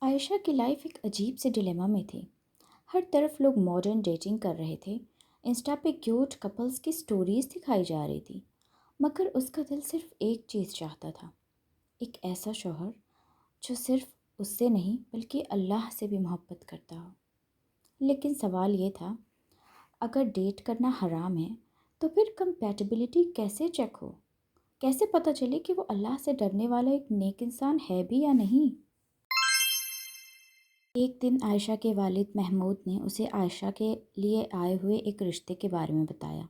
عائشہ کی لائف ایک عجیب سے ڈیلیما میں تھی۔ ہر طرف لوگ ماڈرن ڈیٹنگ کر رہے تھے، انسٹا پہ کیوٹ کپلز کی سٹوریز دکھائی جا رہی تھی، مگر اس کا دل صرف ایک چیز چاہتا تھا، ایک ایسا شوہر جو صرف اس سے نہیں بلکہ اللہ سے بھی محبت کرتا ہو۔ لیکن سوال یہ تھا، اگر ڈیٹ کرنا حرام ہے تو پھر کمپیٹیبلٹی کیسے چیک ہو؟ کیسے پتہ چلے کہ وہ اللہ سے ڈرنے والا ایک نیک انسان ہے بھی یا نہیں؟ ایک دن عائشہ کے والد محمود نے اسے عائشہ کے لیے آئے ہوئے ایک رشتے کے بارے میں بتایا۔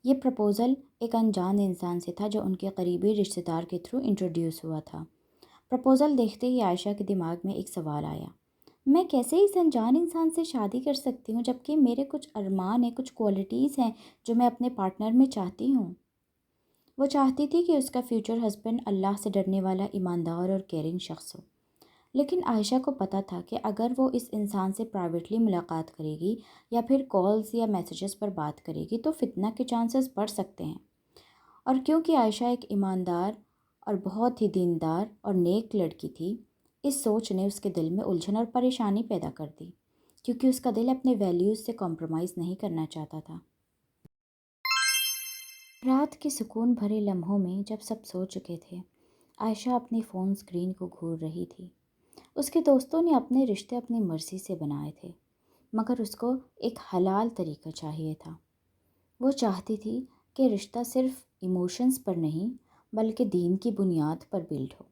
یہ پرپوزل ایک انجان انسان سے تھا جو ان کے قریبی رشتہ دار کے تھرو انٹروڈیوس ہوا تھا۔ پرپوزل دیکھتے ہی عائشہ کے دماغ میں ایک سوال آیا، میں کیسے اس انجان انسان سے شادی کر سکتی ہوں جبکہ میرے کچھ ارمان ہیں، کچھ کوالٹیز ہیں جو میں اپنے پارٹنر میں چاہتی ہوں۔ وہ چاہتی تھی کہ اس کا فیوچر ہسبینڈ اللہ سے ڈرنے والا ایماندار اور کیئرنگ شخص ہو۔ لیکن عائشہ کو پتہ تھا کہ اگر وہ اس انسان سے پرائیویٹلی ملاقات کرے گی یا پھر کالز یا میسیجز پر بات کرے گی تو فتنہ کے چانسز بڑھ سکتے ہیں۔ اور کیونکہ عائشہ ایک ایماندار اور بہت ہی دیندار اور نیک لڑکی تھی، اس سوچ نے اس کے دل میں الجھن اور پریشانی پیدا کر دی، کیونکہ اس کا دل اپنے ویلیوز سے کمپرومائز نہیں کرنا چاہتا تھا۔ رات کے سکون بھرے لمحوں میں جب سب سو چکے تھے، عائشہ اپنی فون اسکرین کو گھور رہی تھی۔ اس کے دوستوں نے اپنے رشتے اپنی مرضی سے بنائے تھے، مگر اس کو ایک حلال طریقہ چاہیے تھا۔ وہ چاہتی تھی کہ رشتہ صرف ایموشنز پر نہیں بلکہ دین کی بنیاد پر بلڈ ہو،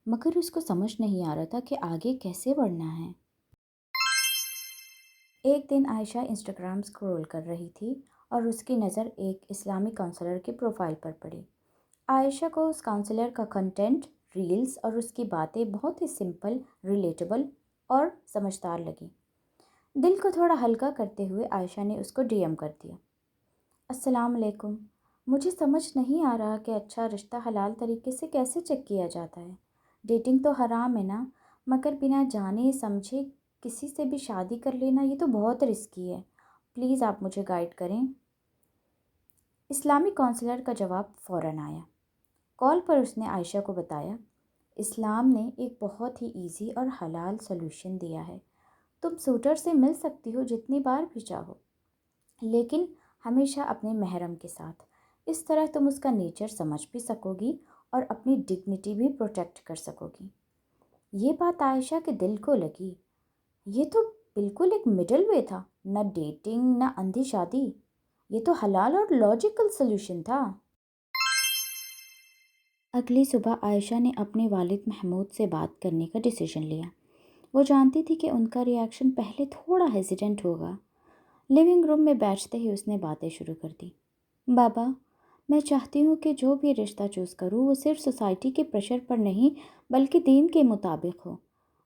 مگر اس کو سمجھ نہیں آ رہا تھا کہ آگے کیسے بڑھنا ہے۔ ایک دن عائشہ انسٹاگرام اسکرول کر رہی تھی اور اس کی نظر ایک اسلامی کونسلر کی پروفائل پر پڑی۔ عائشہ کو اس کونسلر کا کنٹینٹ، ریلز اور اس کی باتیں بہت ہی سمپل، ریلیٹیبل اور سمجھدار لگیں۔ دل کو تھوڑا ہلکا کرتے ہوئے عائشہ نے اس کو ڈی ایم کر دیا، السلام علیکم، مجھے سمجھ نہیں آ رہا کہ اچھا رشتہ حلال طریقے سے کیسے چیک کیا جاتا ہے۔ ڈیٹنگ تو حرام ہے نا، مگر بنا جانے سمجھے کسی سے بھی شادی کر لینا یہ تو بہت رسکی ہے، پلیز آپ مجھے گائیڈ کریں۔ اسلامی کونسلر کا جواب فوراً آیا۔ کال پر اس نے عائشہ کو بتایا، اسلام نے ایک بہت ہی ایزی اور حلال سلوشن دیا ہے، تم سوٹر سے مل سکتی ہو جتنی بار بھی چاہو، لیکن ہمیشہ اپنے محرم کے ساتھ۔ اس طرح تم اس کا نیچر سمجھ بھی سکو گی اور اپنی ڈگنیٹی بھی پروٹیکٹ کر سکو گی۔ یہ بات عائشہ کے دل کو لگی۔ یہ تو بالکل ایک مڈل وے تھا، نہ ڈیٹنگ نہ اندھی شادی، یہ تو حلال اور لاجیکل سلوشن تھا۔ اگلی صبح عائشہ نے اپنے والد محمود سے بات کرنے کا ڈیسیژن لیا۔ وہ جانتی تھی کہ ان کا ریاکشن پہلے تھوڑا ہیزیٹنٹ ہوگا۔ لیونگ روم میں بیٹھتے ہی اس نے باتیں شروع کر دی، بابا، میں چاہتی ہوں کہ جو بھی رشتہ چوز کروں وہ صرف سوسائٹی کے پریشر پر نہیں بلکہ دین کے مطابق ہو۔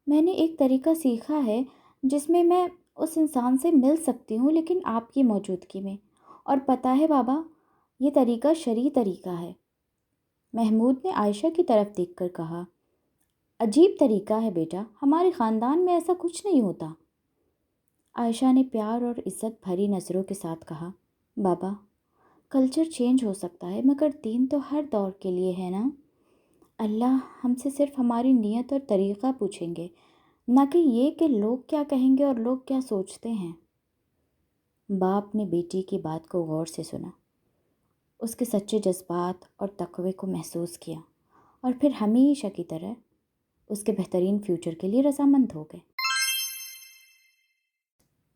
میں نے ایک طریقہ سیکھا ہے جس میں میں اس انسان سے مل سکتی ہوں لیکن آپ کی موجودگی میں، اور پتہ ہے بابا، یہ طریقہ شرعی طریقہ ہے۔ محمود نے عائشہ کی طرف دیکھ کر کہا، عجیب طریقہ ہے بیٹا، ہمارے خاندان میں ایسا کچھ نہیں ہوتا۔ عائشہ نے پیار اور عزت بھری نظروں کے ساتھ کہا، بابا، کلچر چینج ہو سکتا ہے مگر دین تو ہر دور کے لیے ہے نا۔ اللہ ہم سے صرف ہماری نیت اور طریقہ پوچھیں گے، نہ کہ یہ کہ لوگ کیا کہیں گے اور لوگ کیا سوچتے ہیں۔ باپ نے بیٹی کی بات کو غور سے سنا، اس کے سچے جذبات اور تقوی کو محسوس کیا، اور پھر ہمیشہ کی طرح اس کے بہترین فیوچر کے لیے رضامند ہو گئے۔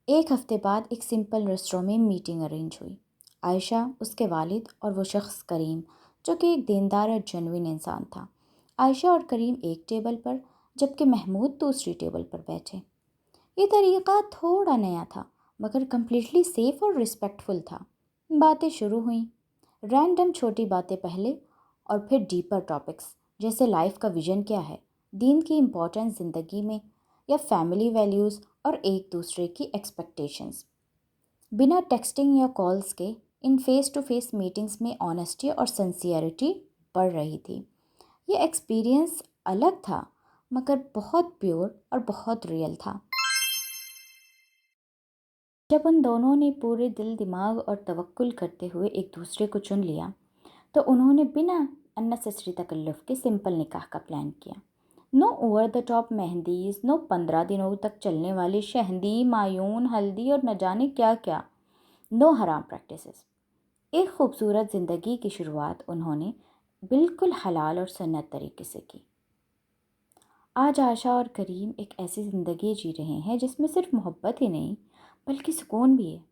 ایک ہفتے بعد ایک سمپل ریسٹوروں میں میٹنگ ارینج ہوئی۔ عائشہ، اس کے والد اور وہ شخص کریم جو کہ ایک دیندار اور جینوئن انسان تھا۔ عائشہ اور کریم ایک ٹیبل پر جبکہ محمود دوسری ٹیبل پر بیٹھے۔ یہ طریقہ تھوڑا نیا تھا مگر کمپلیٹلی سیف اور رسپیکٹفل تھا۔ باتیں شروع ہوئیں، رینڈم چھوٹی باتیں پہلے اور پھر ڈیپر ٹاپکس جیسے لائف کا ویژن کیا ہے، دین کی امپورٹنس زندگی میں، یا فیملی ویلیوز اور ایک دوسرے کی ایکسپیکٹیشنز۔ بنا ٹیکسٹنگ یا کالز کے ان فیس ٹو فیس میٹنگز میں آنیسٹی اور سنسیئرٹی بڑھ رہی تھی۔ یہ ایکسپیرینس الگ تھا مگر بہت پیور اور بہت ریئل تھا۔ جب ان دونوں نے پورے دل، دماغ اور توکل کرتے ہوئے ایک دوسرے کو چن لیا تو انہوں نے بنا اننیسیسری تکلف کے سمپل نکاح کا پلان کیا۔ نو اوور دا ٹاپ مہندیز، نو 15 دنوں تک چلنے والی شہندی، معیون، ہلدی اور نہ جانے کیا کیا، نو حرام پریکٹسز۔ ایک خوبصورت زندگی کی شروعات انہوں نے بالکل حلال اور سنت طریقے سے کی۔ آج عائشہ اور کریم ایک ایسی زندگی جی رہے ہیں جس میں صرف محبت ہی نہیں بلکہ سکون بھی ہے۔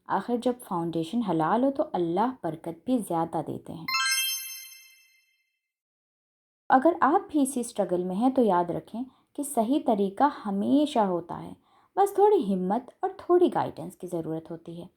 آخر جب فاؤنڈیشن حلال ہو تو اللہ برکت بھی زیادہ دیتے ہیں۔ اگر آپ بھی اسی اسٹرگل میں ہیں تو یاد رکھیں کہ صحیح طریقہ ہمیشہ ہوتا ہے، بس تھوڑی ہمت اور تھوڑی گائیڈنس کی ضرورت ہوتی ہے۔